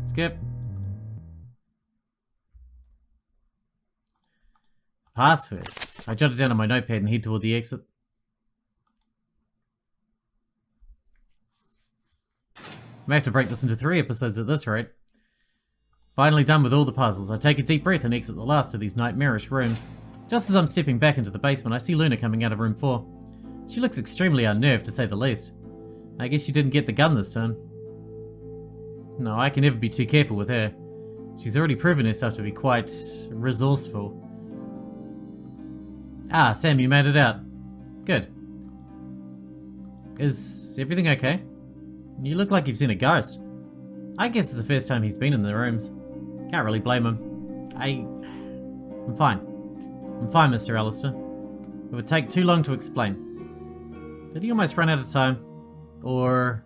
Skip. Password. I jotted down on my notepad and head toward the exit. I may have to break this into 3 episodes at this rate. Finally done with all the puzzles, I take a deep breath and exit the last of these nightmarish rooms. Just as I'm stepping back into the basement, I see Luna coming out of room 4. She looks extremely unnerved, to say the least. I guess she didn't get the gun this time. No, I can never be too careful with her. She's already proven herself to be quite resourceful. Ah, Sam, you made it out. Good. Is everything okay? You look like you've seen a ghost. I guess it's the first time he's been in the rooms. Can't really blame him. I'm fine. I'm fine, Mr. Alistair. It would take too long to explain. Did he almost run out of time? Or...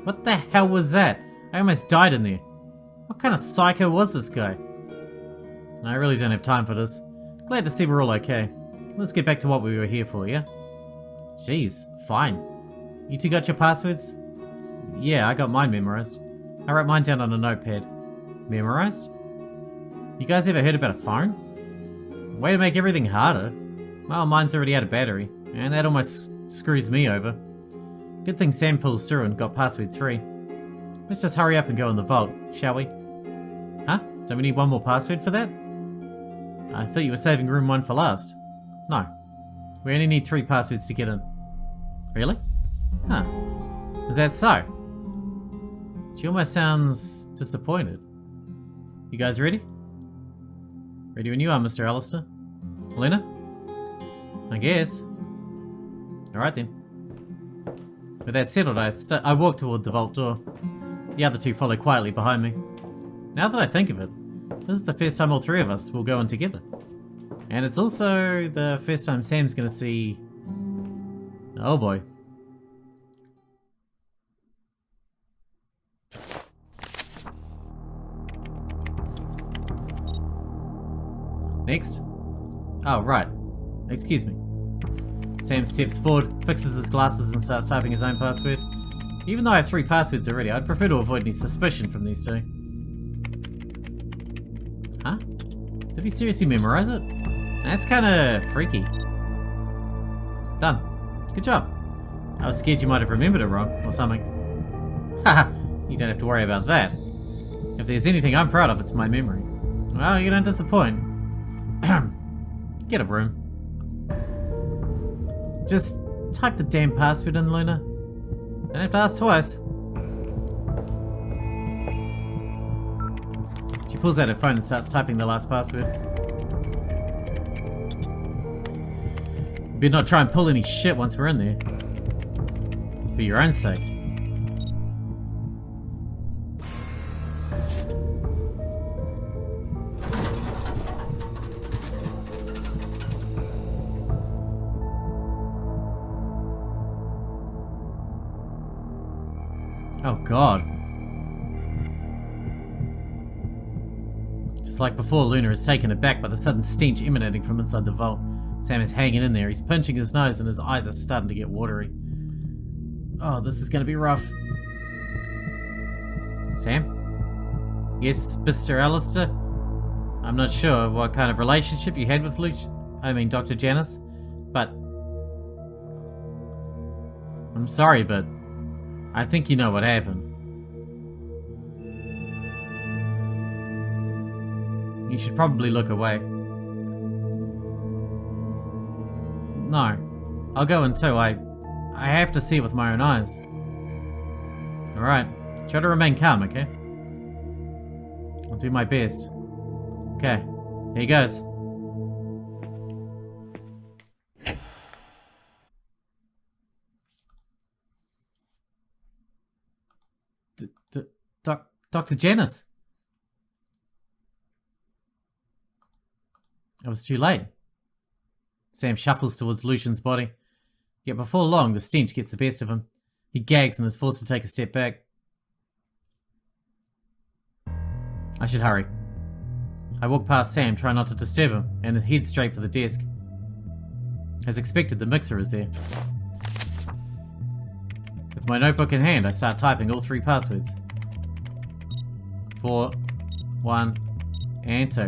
What the hell was that? I almost died in there. What kind of psycho was this guy? I really don't have time for this. Glad to see we're all okay. Let's get back to what we were here for, yeah? Jeez, fine. You two got your passwords? Yeah, I got mine memorized. I wrote mine down on a notepad. Memorized? You guys ever heard about a phone? Way to make everything harder. Well, mine's already out of battery, and that almost screws me over. Good thing Sam pulls through and got password 3. Let's just hurry up and go in the vault, shall we? Huh? Don't we need one more password for that? I thought you were saving room 1 for last. No. We only need 3 passwords to get in. Really? Huh. Is that so? She almost sounds disappointed. You guys ready? Ready when you are, Mr. Alistair. Lena? I guess. Alright then. With that settled, I walk toward the vault door. The other 2 follow quietly behind me. Now that I think of it, this is the first time all 3 of us will go in together. And it's also the first time Sam's gonna see... Oh boy. Next. Oh, right. Excuse me. Sam steps forward, fixes his glasses and starts typing his own password. Even though I have 3 passwords already, I'd prefer to avoid any suspicion from these 2. Huh? Did he seriously memorize it? That's kinda freaky. Done. Good job. I was scared you might have remembered it wrong, or something. Haha, you don't have to worry about that. If there's anything I'm proud of, it's my memory. Well, you don't disappoint. Get a room. Just type the damn password in, Luna. Don't have to ask twice. She pulls out her phone and starts typing the last password. You better not try and pull any shit once we're in there. For your own sake. Oh god. Just like before, Luna is taken aback by the sudden stench emanating from inside the vault. Sam is hanging in there, he's pinching his nose and his eyes are starting to get watery. Oh, this is gonna be rough. Sam? Yes, Mr. Alistair? I'm not sure what kind of relationship you had with Dr. Janice, but... I'm sorry, but... I think you know what happened. You should probably look away. No. I'll go in too. I have to see it with my own eyes. Alright. Try to remain calm, okay? I'll do my best. Okay. Here he goes. Dr. Janice. I was too late. Sam shuffles towards Lucian's body. Yet before long, the stench gets the best of him. He gags and is forced to take a step back. I should hurry. I walk past Sam, try not to disturb him, and head straight for the desk. As expected, the mixer is there. With my notebook in hand, I start typing all 3 passwords. 4, 1, and 2.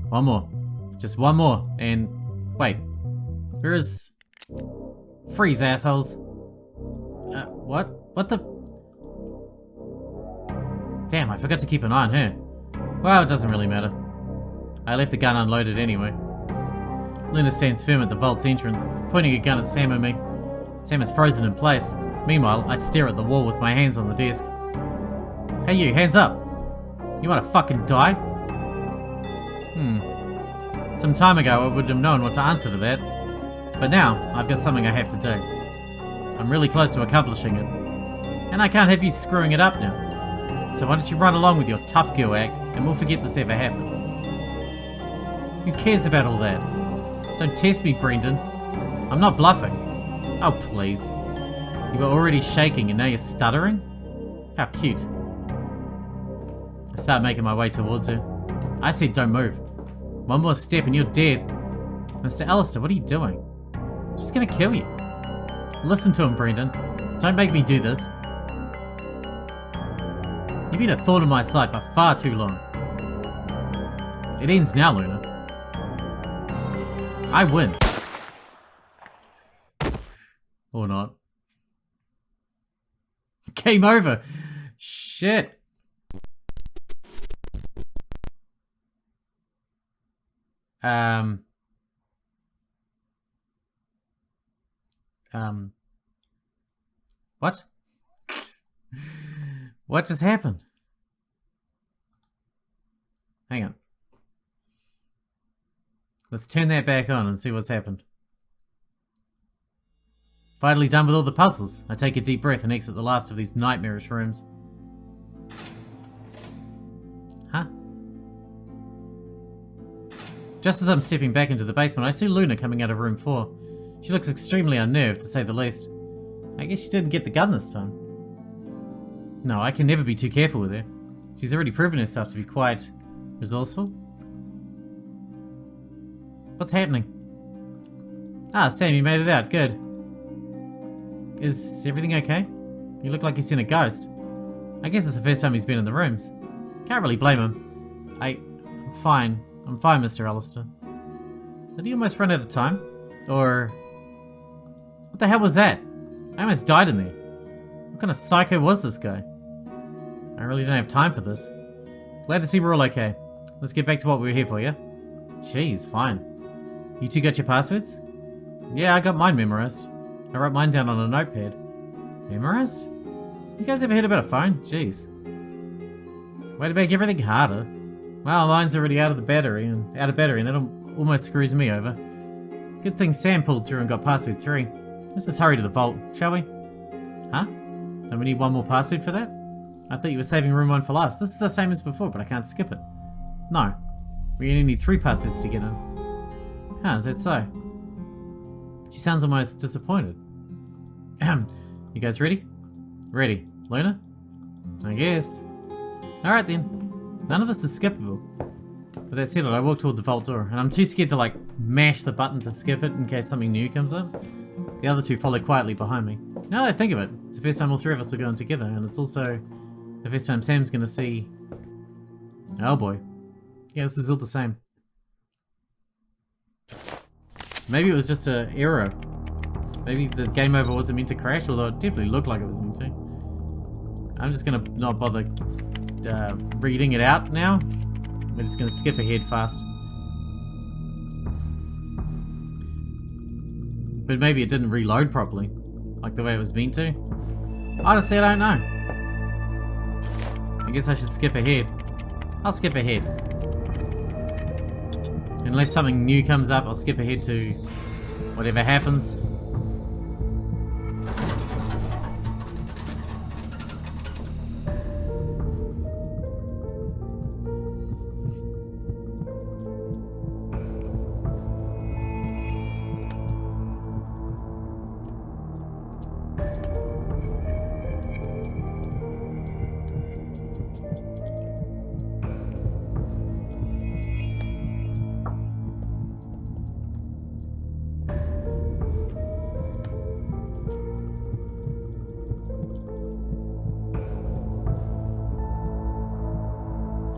One more. Just one more. And wait. Where is... Freeze, assholes. What? What the... Damn, I forgot to keep an eye on her. Well, it doesn't really matter. I left the gun unloaded anyway. Luna stands firm at the vault's entrance, pointing a gun at Sam and me. Sam is frozen in place. Meanwhile, I stare at the wall with my hands on the desk. Hey you, hands up! You wanna fucking die? Some time ago I would have known what to answer to that. But now, I've got something I have to do. I'm really close to accomplishing it. And I can't have you screwing it up now. So why don't you run along with your tough girl act, and we'll forget this ever happened. Who cares about all that? Don't test me, Brendan. I'm not bluffing. Oh, please. You were already shaking and now you're stuttering? How cute. I start making my way towards her. I said don't move. One more step and you're dead. Mr. Alistair, what are you doing? She's gonna kill you. Listen to him, Brendan. Don't make me do this. You've been a thorn in my side for far too long. It ends now, Luna. I win. Or not. Game over. Shit. What? What just happened? Hang on. Let's turn that back on and see what's happened. Finally done with all the puzzles. I take a deep breath and exit the last of these nightmarish rooms. Huh? Just as I'm stepping back into the basement, I see Luna coming out of room 4. She looks extremely unnerved, to say the least. I guess she didn't get the gun this time. No, I can never be too careful with her. She's already proven herself to be quite resourceful. What's happening? Ah, Sam, you made it out. Good. Is everything okay? You look like you've seen a ghost. I guess it's the first time he's been in the rooms. Can't really blame him. I'm fine. I'm fine, Mr. Alistair. Did he almost run out of time? Or... what the hell was that? I almost died in there. What kind of psycho was this guy? I really don't have time for this. Glad to see we're all okay. Let's get back to what we were here for, yeah? Jeez, fine. You two got your passwords? Yeah, I got mine memorized. I wrote mine down on a notepad. Memorized? You guys ever heard about a phone? Jeez. Way to make everything harder. Well, mine's already out of battery, and that almost screws me over. Good thing Sam pulled through and got password 3. Let's just hurry to the vault, shall we? Huh? Don't we need one more password for that? I thought you were saving room 1 for last. This is the same as before, but I can't skip it. No. We only need 3 passwords to get in. Huh, is that so? She sounds almost disappointed. You guys ready? Ready. Luna? I guess. Alright then. None of this is skippable. With that said, I walk toward the vault door, and I'm too scared to like mash the button to skip it in case something new comes up. The other 2 follow quietly behind me. Now that I think of it, it's the first time all 3 of us are going together, and it's also the first time Sam's gonna see... oh boy. Yeah, this is all the same. Maybe it was just an error. Maybe the game over wasn't meant to crash, although it definitely looked like it was meant to. I'm just gonna not bother reading it out now. We're just gonna skip ahead fast. But maybe it didn't reload properly, like the way it was meant to. Honestly, I don't know. I guess I should skip ahead. I'll skip ahead. Unless something new comes up, I'll skip ahead to whatever happens.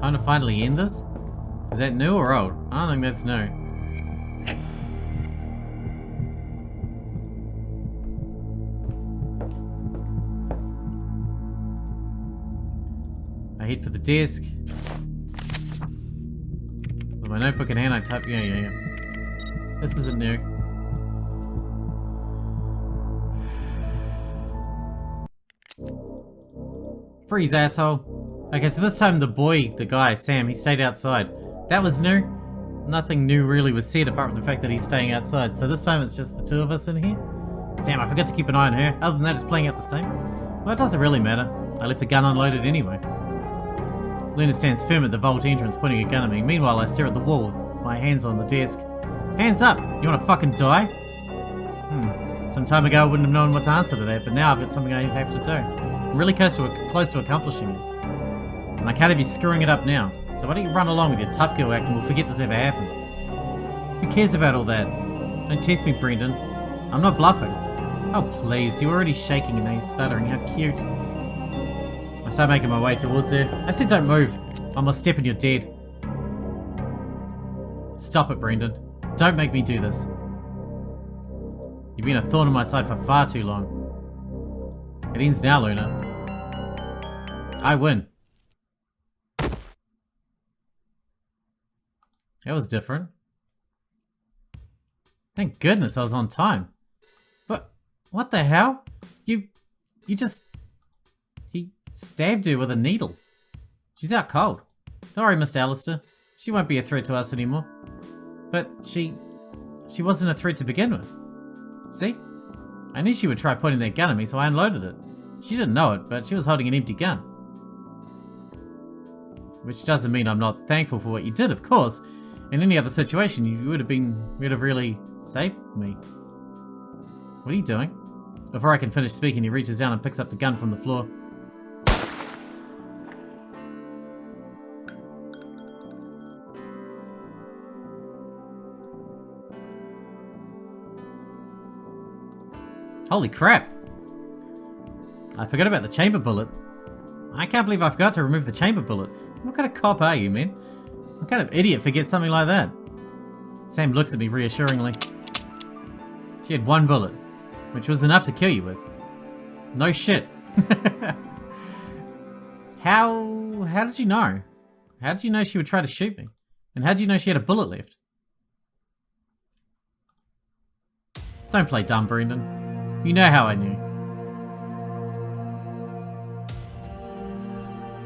Time to finally end this? Is that new or old? I don't think that's new. I head for the desk. With my notebook in hand, I type. Yeah. This isn't new. Freeze, asshole. Okay, so this time the guy, Sam, he stayed outside. That was new. Nothing new really was said apart from the fact that he's staying outside. So this time it's just the two of us in here. Damn, I forgot to keep an eye on her. Other than that, it's playing out the same. Well, it doesn't really matter. I left the gun unloaded anyway. Luna stands firm at the vault entrance, pointing a gun at me. Meanwhile, I stare at the wall with my hands on the desk. Hands up! You wanna fucking die? Some time ago I wouldn't have known what to answer to that, but now I've got something I have to do. I'm really close to accomplishing it. And I can't have you screwing it up now. So why don't you run along with your tough girl act and we'll forget this ever happened. Who cares about all that? Don't test me, Brendan. I'm not bluffing. Oh please, you're already shaking and now you're stuttering. How cute. I start making my way towards her. I said don't move. One more step and you're dead. Stop it, Brendan. Don't make me do this. You've been a thorn in my side for far too long. It ends now, Luna. I win. That was different. Thank goodness I was on time. But what the hell? You just... He stabbed her with a needle. She's out cold. Don't worry, Mr. Alistair. She won't be a threat to us anymore. But she wasn't a threat to begin with. See? I knew she would try pointing that gun at me, so I unloaded it. She didn't know it, but she was holding an empty gun. Which doesn't mean I'm not thankful for what you did, of course. In any other situation, you would have really saved me. What are you doing? Before I can finish speaking, he reaches down and picks up the gun from the floor. Holy crap! I forgot about the chamber bullet. I can't believe I forgot to remove the chamber bullet. What kind of cop are you, man? What kind of idiot forgets something like that? Sam looks at me reassuringly. She had one bullet, which was enough to kill you with. No shit. How did you know? How did you know she would try to shoot me? And how did you know she had a bullet left? Don't play dumb, Brendan. You know how I knew.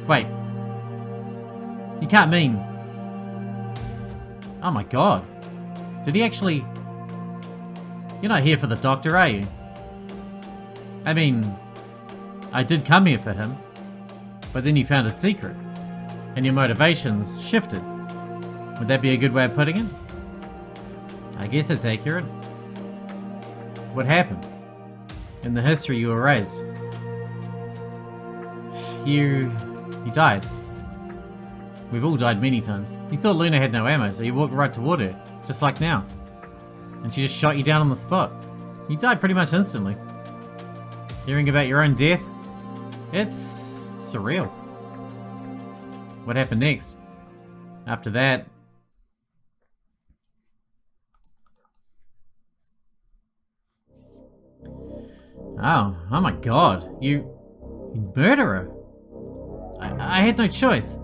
Wait. You can't mean... Oh my god. Did he actually... You're not here for the doctor, are you? I mean... I did come here for him. But then you found a secret. And your motivations shifted. Would that be a good way of putting it? I guess it's accurate. What happened? In the history you were raised. You died. We've all died many times. You thought Luna had no ammo, so you walked right toward her, just like now. And she just shot you down on the spot. You died pretty much instantly. Hearing about your own death? It's surreal. What happened next? After that... Oh my god. You murderer. I had no choice.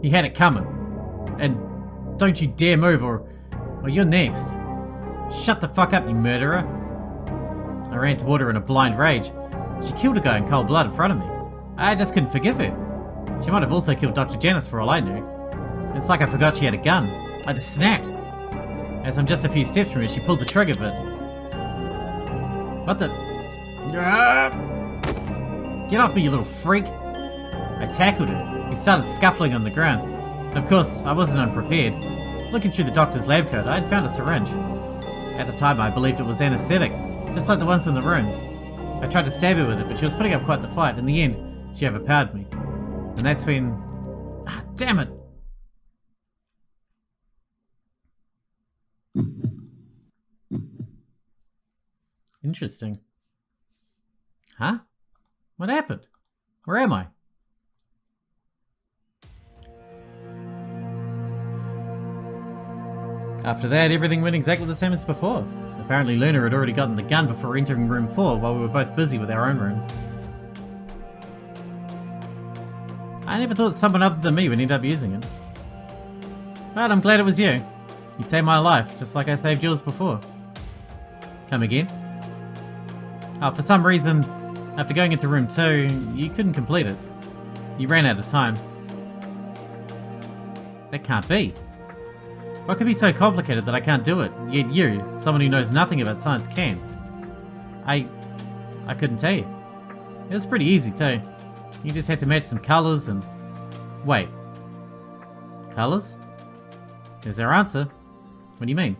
You had it coming. And don't you dare move or you're next. Shut the fuck up, you murderer. I ran toward her in a blind rage. She killed a guy in cold blood in front of me. I just couldn't forgive her. She might have also killed Dr. Janice for all I knew. It's like I forgot she had a gun. I just snapped. As I'm just a few steps from her, she pulled the trigger, but... What the... Get off me, you little freak! I tackled her. We started scuffling on the ground. Of course, I wasn't unprepared. Looking through the doctor's lab coat, I had found a syringe. At the time, I believed it was anesthetic, just like the ones in the rooms. I tried to stab her with it, but she was putting up quite the fight. In the end, she overpowered me. And that's when... Ah, damn it! Interesting. Huh? What happened? Where am I? After that, everything went exactly the same as before. Apparently Luna had already gotten the gun before entering room 4 while we were both busy with our own rooms. I never thought someone other than me would end up using it. But I'm glad it was you. You saved my life, just like I saved yours before. Come again? Oh, for some reason, after going into room 2, you couldn't complete it. You ran out of time. That can't be. What could be so complicated that I can't do it, yet you, someone who knows nothing about science, can? I couldn't tell you. It was pretty easy too. You just had to match some colours and... Wait. Colours? There's our answer. What do you mean?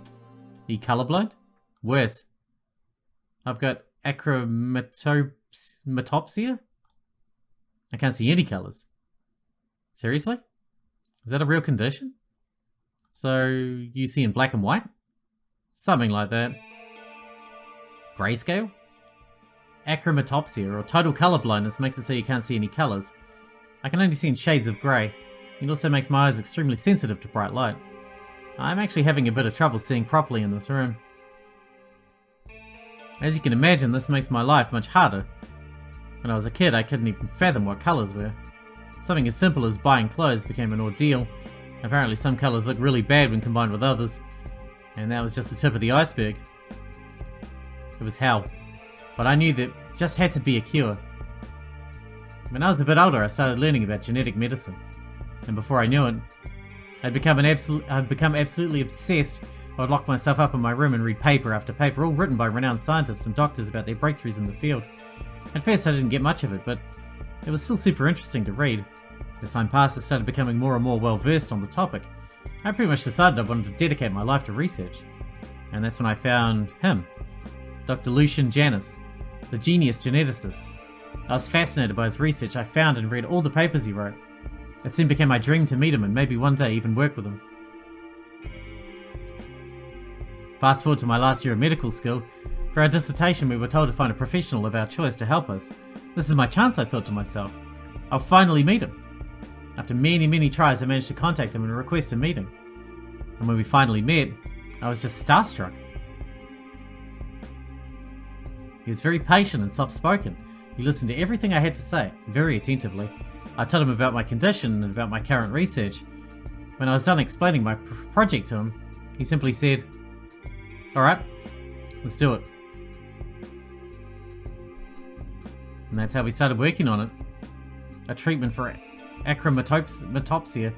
Are you colourblind? Worse. I've got achromatopsia? I can't see any colours. Seriously? Is that a real condition? So, you see in black and white? Something like that. Grayscale? Achromatopsia, or total colour blindness, makes it so you can't see any colours. I can only see in shades of grey. It also makes my eyes extremely sensitive to bright light. I'm actually having a bit of trouble seeing properly in this room. As you can imagine, this makes my life much harder. When I was a kid, I couldn't even fathom what colours were. Something as simple as buying clothes became an ordeal. Apparently some colours look really bad when combined with others. And that was just the tip of the iceberg. It was hell. But I knew there just had to be a cure. When I was a bit older, I started learning about genetic medicine. And before I knew it, I'd become absolutely obsessed. I would lock myself up in my room and read paper after paper, all written by renowned scientists and doctors about their breakthroughs in the field. At first I didn't get much of it, but it was still super interesting to read. As time passed, I started becoming more and more well versed on the topic. I pretty much decided I wanted to dedicate my life to research. And that's when I found him, Dr. Lucian Janus, the genius geneticist. I was fascinated by his research. I found and read all the papers he wrote. It soon became my dream to meet him and maybe one day even work with him. Fast forward to my last year of medical school. For our dissertation, we were told to find a professional of our choice to help us. This is my chance, I thought to myself. I'll finally meet him. After many tries, I managed to contact him and request a meeting. And when we finally met, I was just starstruck. He was very patient and soft-spoken. He listened to everything I had to say, very attentively. I told him about my condition and about my current research. When I was done explaining my project to him, he simply said, "Alright, let's do it." And that's how we started working on it. A treatment for achromatopsia.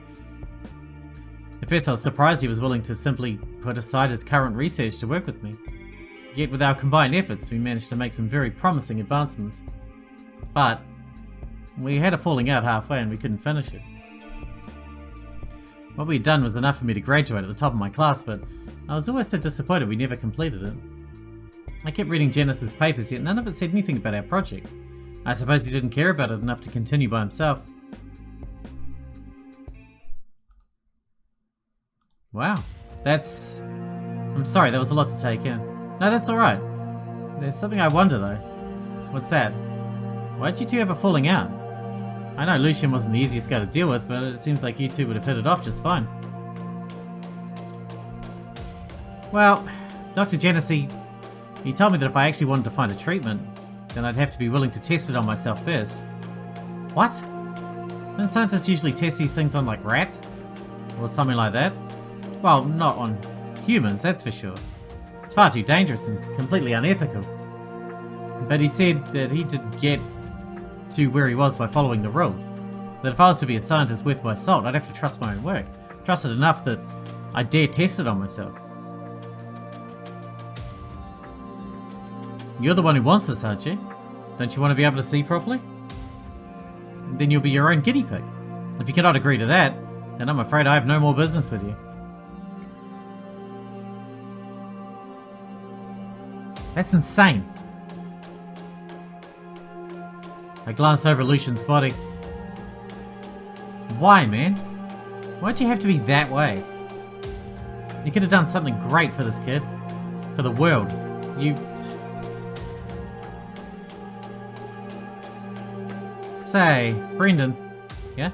At first I was surprised he was willing to simply put aside his current research to work with me. Yet with our combined efforts, we managed to make some very promising advancements. But we had a falling out halfway and we couldn't finish it. What we had done was enough for me to graduate at the top of my class, but I was always so disappointed we never completed it. I kept reading Janus's papers, yet none of it said anything about our project. I suppose he didn't care about it enough to continue by himself. Wow, that's... I'm sorry, that was a lot to take in. No, that's alright. There's something I wonder though. What's that? Why'd you two have a falling out? I know Lucian wasn't the easiest guy to deal with, but it seems like you two would have hit it off just fine. Well, Dr. Janus, he told me that if I actually wanted to find a treatment, then I'd have to be willing to test it on myself first. What? Don't scientists usually test these things on like rats? Or something like that? Well, not on humans, that's for sure. It's far too dangerous and completely unethical. But he said that he didn't get to where he was by following the rules. That if I was to be a scientist worth my salt, I'd have to trust my own work. Trust it enough that I'd dare test it on myself. You're the one who wants this, aren't you? Don't you want to be able to see properly? Then you'll be your own guinea pig. If you cannot agree to that, then I'm afraid I have no more business with you. That's insane. I glanced over Lucian's body. Why, man? Why'd you have to be that way? You could have done something great for this kid. For the world. You... Say, Brendan. Yeah?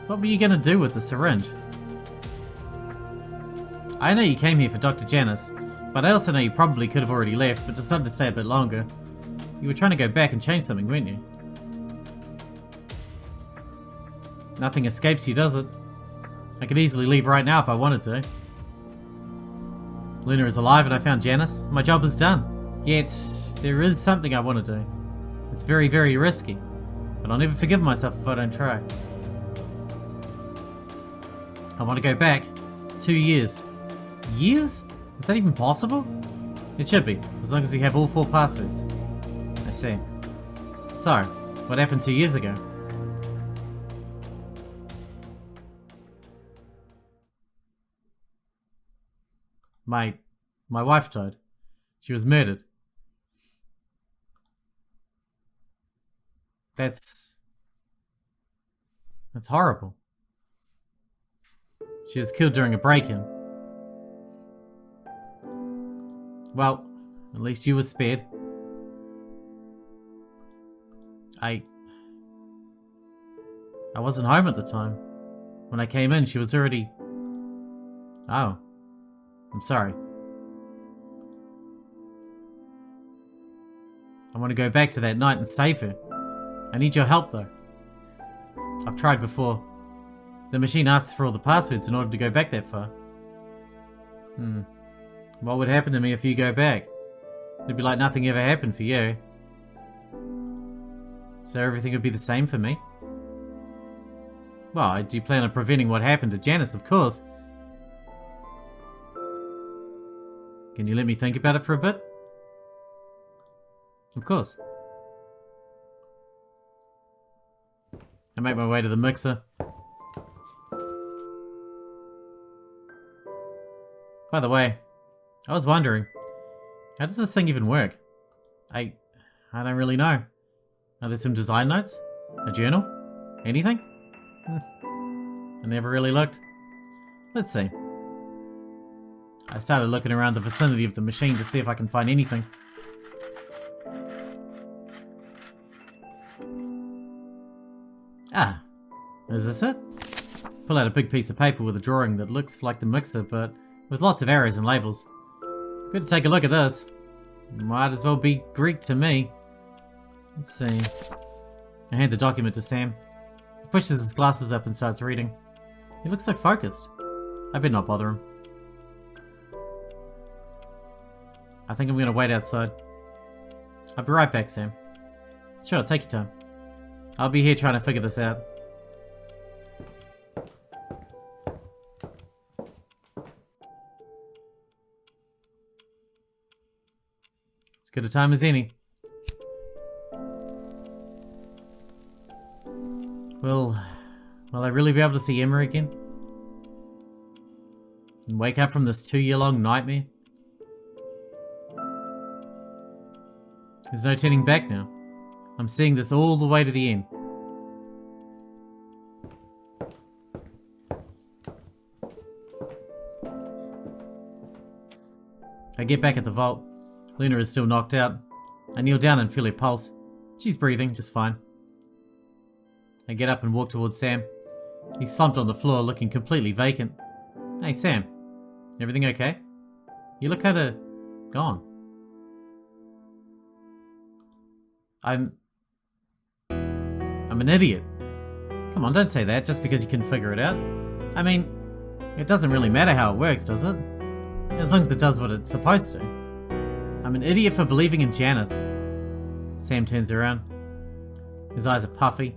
What were you gonna do with the syringe? I know you came here for Dr. Janice, but I also know you probably could have already left, but decided to stay a bit longer. You were trying to go back and change something, weren't you? Nothing escapes you, does it? I could easily leave right now if I wanted to. Luna is alive and I found Janice. My job is done. Yet, there is something I want to do. It's very, very risky, but I'll never forgive myself if I don't try. I want to go back 2 years. Years? Is that even possible? It should be, as long as we have all 4 passwords. I see. So, what happened 2 years ago? My wife died. She was murdered. That's horrible. She was killed during a break-in. Well, at least you were spared. I wasn't home at the time. When I came in, she was already... Oh. I'm sorry. I want to go back to that night and save her. I need your help, though. I've tried before. The machine asks for all the passwords in order to go back that far. What would happen to me if you go back? It'd be like nothing ever happened for you. So everything would be the same for me? Well, I do plan on preventing what happened to Janice, of course. Can you let me think about it for a bit? Of course. I make my way to the mixer. By the way, I was wondering, how does this thing even work? I don't really know. Are there some design notes? A journal? Anything? I never really looked. Let's see. I started looking around the vicinity of the machine to see if I can find anything. Ah, is this it? Pull out a big piece of paper with a drawing that looks like the mixer, but with lots of arrows and labels. Better take a look at this. Might as well be Greek to me. Let's see. I hand the document to Sam. He pushes his glasses up and starts reading. He looks so focused. I better not bother him. I think I'm gonna wait outside. I'll be right back, Sam. Sure, take your time. I'll be here trying to figure this out. As good a time as any. Will I really be able to see Emma again? And wake up from this 2-year-long nightmare? There's no turning back now. I'm seeing this all the way to the end. I get back at the vault. Luna is still knocked out. I kneel down and feel her pulse. She's breathing just fine. I get up and walk towards Sam. He's slumped on the floor looking completely vacant. Hey Sam, everything okay? You look kinda gone. I'm an idiot. Come on, don't say that just because you couldn't figure it out. I mean, it doesn't really matter how it works, does it? As long as it does what it's supposed to. I'm an idiot for believing in Janice. Sam turns around. His eyes are puffy.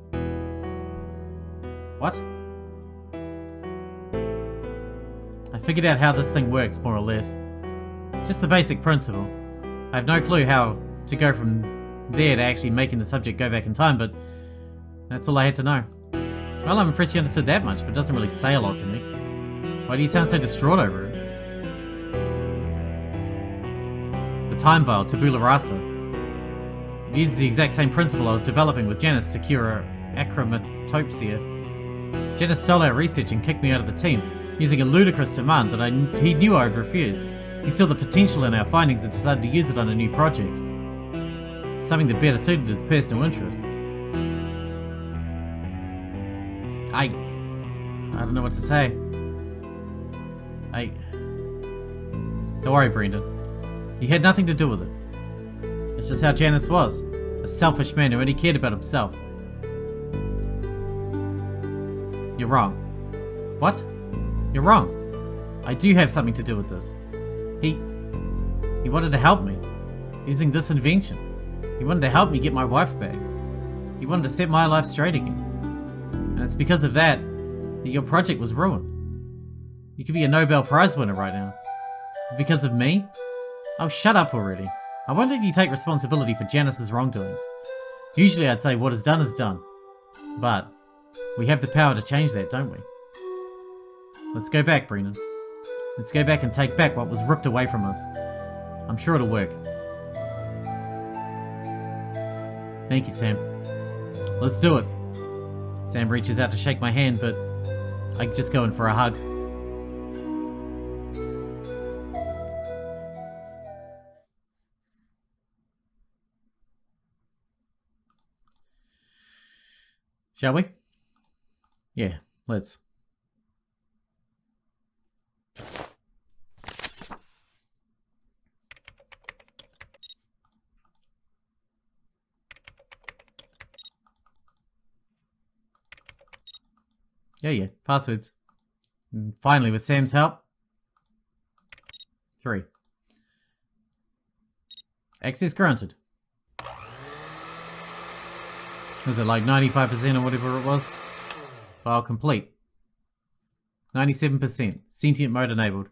What? I figured out how this thing works, more or less. Just the basic principle. I have no clue how to go from there to actually making the subject go back in time, but that's all I had to know. Well, I'm impressed you understood that much, but it doesn't really say a lot to me. Why do you sound so distraught over it? The time vial, tabula rasa. It uses the exact same principle I was developing with Janice to cure achromatopsia. Janice stole our research and kicked me out of the team, using a ludicrous demand that he knew I would refuse. He saw the potential in our findings and decided to use it on a new project. Something that better suited his personal interests. I don't know what to say. Don't worry, Brendan. You had nothing to do with it. It's just how Janice was. A selfish man who only cared about himself. You're wrong. What? You're wrong. I do have something to do with this. He wanted to help me. Using this invention. He wanted to help me get my wife back. He wanted to set my life straight again. And it's because of that your project was ruined. You could be a Nobel Prize winner right now. Because of me? Oh, shut up already. I won't let you take responsibility for Janice's wrongdoings. Usually I'd say what is done is done. But we have the power to change that, don't we? Let's go back, Brennan. Let's go back and take back what was ripped away from us. I'm sure it'll work. Thank you, Sam. Let's do it. Sam reaches out to shake my hand, but I just go in for a hug. Shall we? Yeah, let's. Yeah, passwords. And finally, with Sam's help. 3. Access granted. Was it like 95% or whatever it was? File complete. 97%. Sentient mode enabled.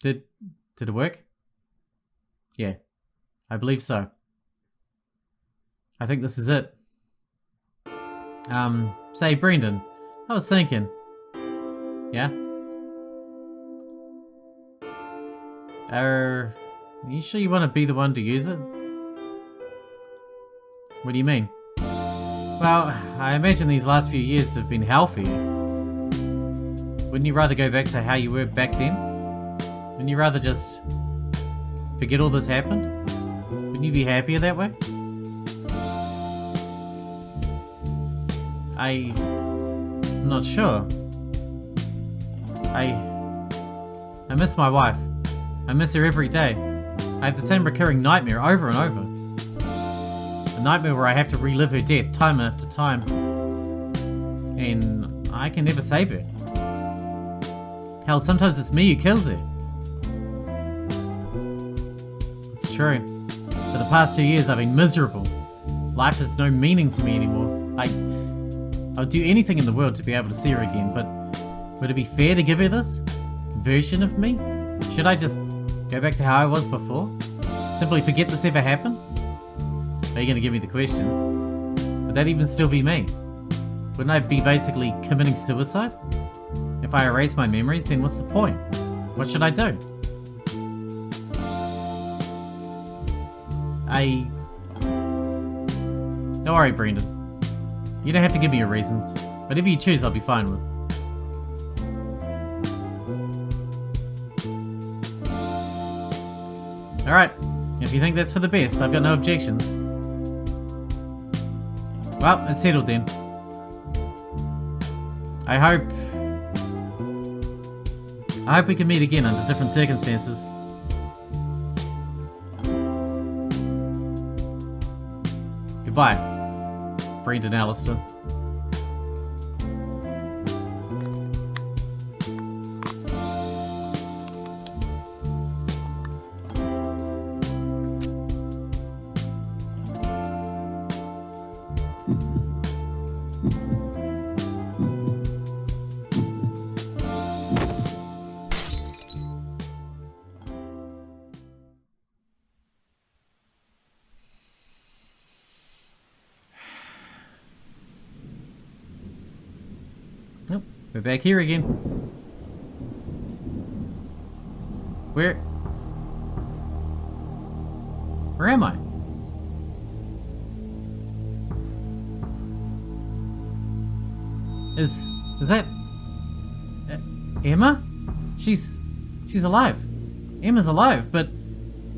Did it work? Yeah, I believe so. I think this is it. Say, Brendan, I was thinking. Yeah? Are you sure you want to be the one to use it? What do you mean? Well, I imagine these last few years have been hell for you. Wouldn't you rather go back to how you were back then? Wouldn't you rather just forget all this happened? Wouldn't you be happier that way? I'm not sure. I miss my wife. I miss her every day. I have the same recurring nightmare over and over. A nightmare where I have to relive her death time after time. And I can never save her. Hell, sometimes it's me who kills her. It's true. For the past 2 years I've been miserable. Life has no meaning to me anymore. I would do anything in the world to be able to see her again, but would it be fair to give her this version of me? Should I just go back to how I was before? Simply forget this ever happened? Are you going to give me the question? Would that even still be me? Wouldn't I be basically committing suicide? If I erase my memories, then what's the point? What should I do? Don't worry, Brendan. You don't have to give me your reasons. Whatever you choose, I'll be fine with. Alright, if you think that's for the best, I've got no objections. Well, it's settled then. I hope we can meet again under different circumstances. Goodbye, Brendan Alistair. Nope, we're back here again. Where am I? Is that Emma? She's alive. Emma's alive, but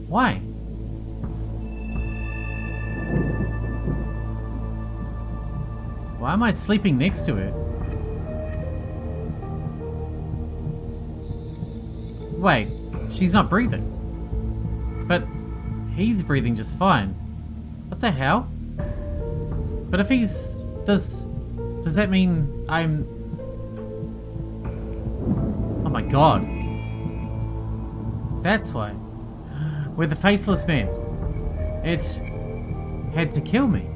why? Why am I sleeping next to her? Wait, she's not breathing. But he's breathing just fine. What the hell? But if he's... Does that mean I'm... Oh my god. That's why. We're the faceless man. It had to kill me.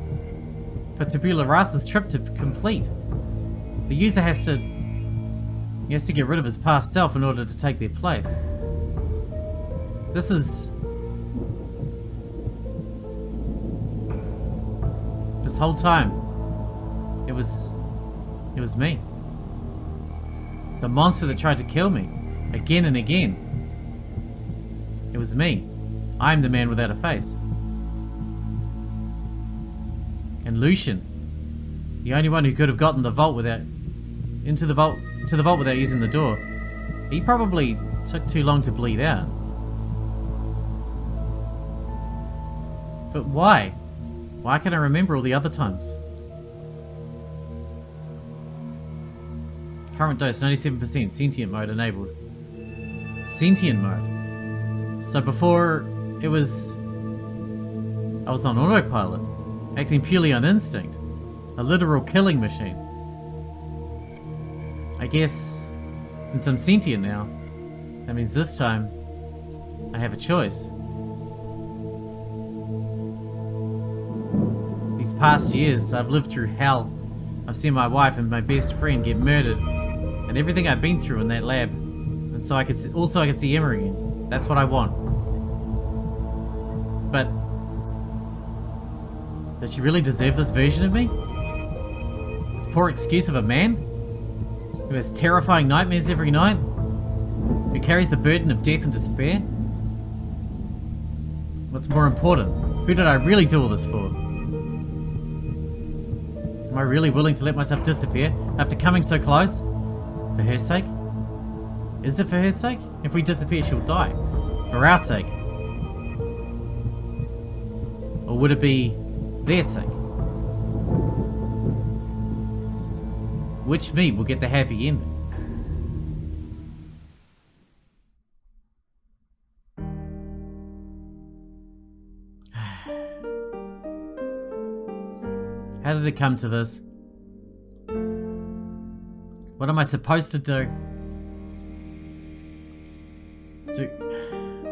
For Tabula Rasa's trip to complete. The user has to... He has to get rid of his past self in order to take their place. This is... This whole time, it was me. The monster that tried to kill me, again and again. It was me. I'm the man without a face. And Lucian, the only one who could have gotten the vault without... to the vault without using the door. He probably took too long to bleed out. But why? Why can't I remember all the other times? Current dose 97%, sentient mode enabled. Sentient mode. So before it was... I was on autopilot, acting purely on instinct. A literal killing machine. I guess, since I'm sentient now, that means this time, I have a choice. These past years, I've lived through hell. I've seen my wife and my best friend get murdered, and everything I've been through in that lab. And so I could see Emma again. That's what I want. But, does she really deserve this version of me? This poor excuse of a man? Who has terrifying nightmares every night? Who carries the burden of death and despair? What's more important, who did I really do all this for? Am I really willing to let myself disappear after coming so close? For her sake? Is it for her sake? If we disappear, she'll die. For our sake? Or would it be their sake? Which me will get the happy ending? How did it come to this? What am I supposed to do?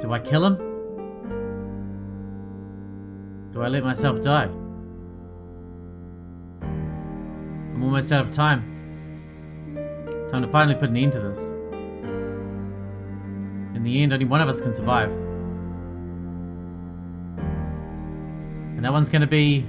Do I kill him? Do I let myself die? I'm almost out of time. Time to finally put an end to this. In the end, only one of us can survive. And that one's gonna be...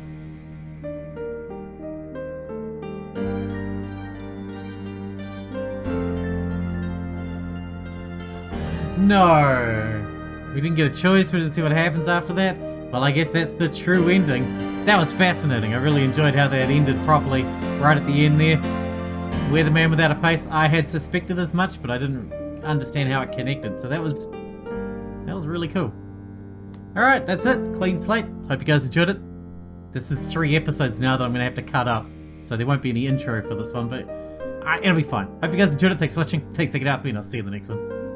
No! We didn't get a choice, we didn't see what happens after that. Well, I guess that's the true ending. That was fascinating. I really enjoyed how that ended properly right at the end there. We're the man without a face. I had suspected as much, but I didn't understand how it connected. So that was really cool. Alright, that's it. Clean slate. Hope you guys enjoyed it. This is 3 episodes now that I'm going to have to cut up. So there won't be any intro for this one, but it'll be fine. Hope you guys enjoyed it. Thanks for watching. Take it out with me and I'll see you in the next one.